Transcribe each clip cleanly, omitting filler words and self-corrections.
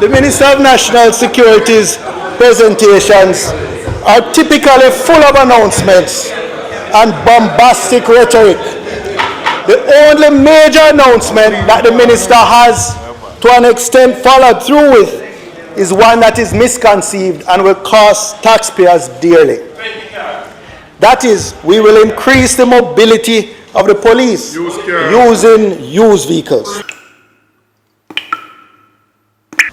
The Minister of National Security's presentations are typically full of announcements and bombastic rhetoric. The only major announcement that the minister has, to an extent, followed through with is one that is misconceived and will cost taxpayers dearly. That is, we will increase the mobility of the police using used vehicles.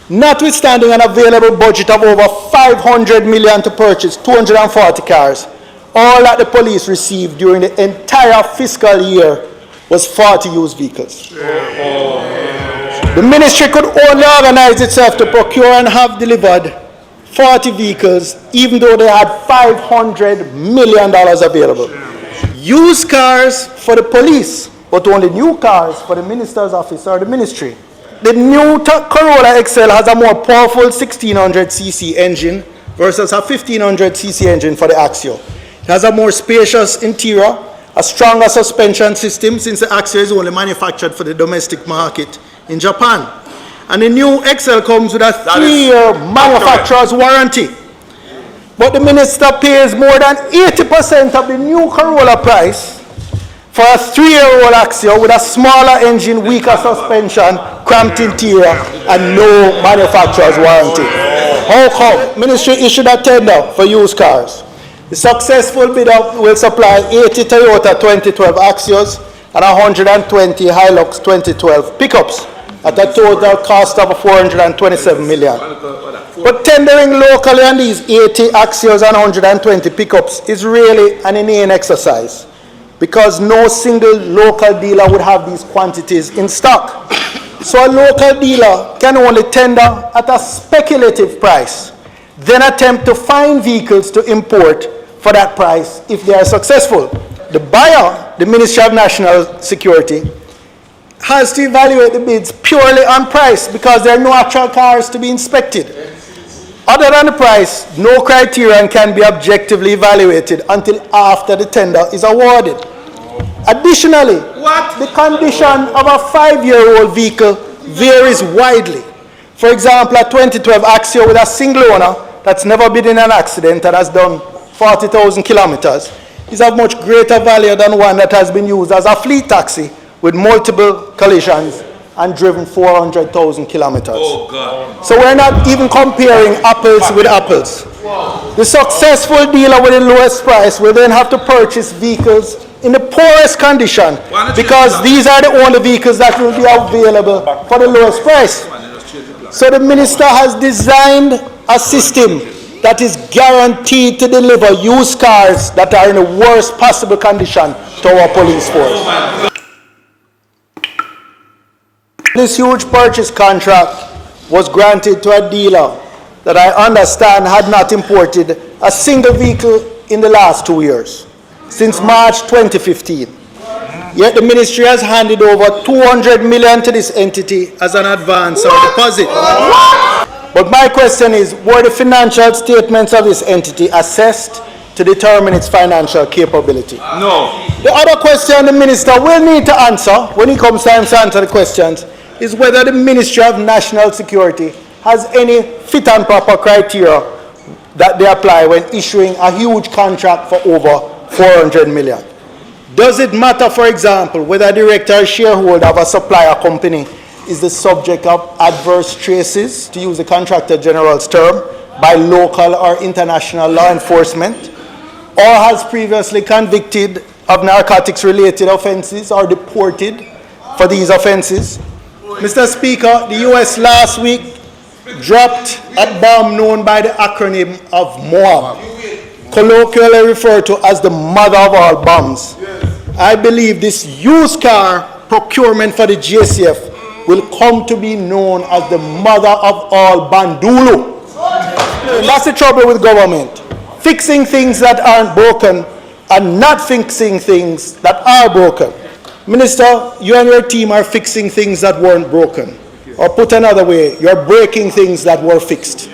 Notwithstanding an available budget of over $500 million to purchase 240 cars, all that the police received during the entire fiscal year was 40 used vehicles. The ministry could only organize itself to procure and have delivered 40 vehicles, even though they had $500 million available. Used cars for the police, but only new cars for the minister's office or the ministry. The new Corolla XL has a more powerful 1600cc engine versus a 1500cc engine for the Axio. It has a more spacious interior, a stronger suspension system since the Axio is only manufactured for the domestic market in Japan. And the new XL comes with a 3-year manufacturer's warranty. But the minister pays more than 80% of the new Corolla price for a 3-year-old Axio with a smaller engine, weaker suspension, cramped interior, and no manufacturer's warranty. How come? Ministry issued a tender for used cars. The successful bidder will supply 80 Toyota 2012 Axios and 120 Hilux 2012 pickups at a total cost of $427 million. But tendering locally on these 80 Axios and 120 pickups is really an inane exercise, because no single local dealer would have these quantities in stock. So a local dealer can only tender at a speculative price, then attempt to find vehicles to import for that price if they are successful. The buyer, the Ministry of National Security, has to evaluate the bids purely on price because there are no actual cars to be inspected. Other than the price, no criterion can be objectively evaluated until after the tender is awarded. Additionally, the condition of a 5-year-old vehicle varies widely. For example, a 2012 Axio with a single owner that's never been in an accident and has done 40,000 kilometers is of much greater value than one that has been used as a fleet taxi with multiple collisions and driven 400,000 kilometers. Oh, God. So we're not even comparing apples with apples. The successful dealer with the lowest price will then have to purchase vehicles in the poorest condition because these are the only vehicles that will be available for the lowest price. So the minister has designed a system that is guaranteed to deliver used cars that are in the worst possible condition to our police force. This huge purchase contract was granted to a dealer that I understand had not imported a single vehicle in the last 2 years, since March 2015. Yet the ministry has handed over $200 million to this entity as an advance or deposit. But my question is, were the financial statements of this entity assessed to determine its financial capability? No. The other question the minister will need to answer when he comes time to answer the questions is whether the Ministry of National Security has any fit and proper criteria that they apply when issuing a huge contract for over $400 million. Does it matter, for example, whether a director or shareholder of a supplier company is the subject of adverse traces, to use the Contractor General's term, by local or international law enforcement, or has previously convicted of narcotics-related offenses or deported for these offenses? Mr. Speaker, the U.S. last week dropped a bomb known by the acronym of MOAB, colloquially referred to as the mother of all bombs. I believe this used car procurement for the JCF will come to be known as the mother of all Bandooloo. That's the trouble with government. Fixing things that aren't broken and not fixing things that are broken. Minister, you and your team are fixing things that weren't broken. Or put another way, you're breaking things that were fixed.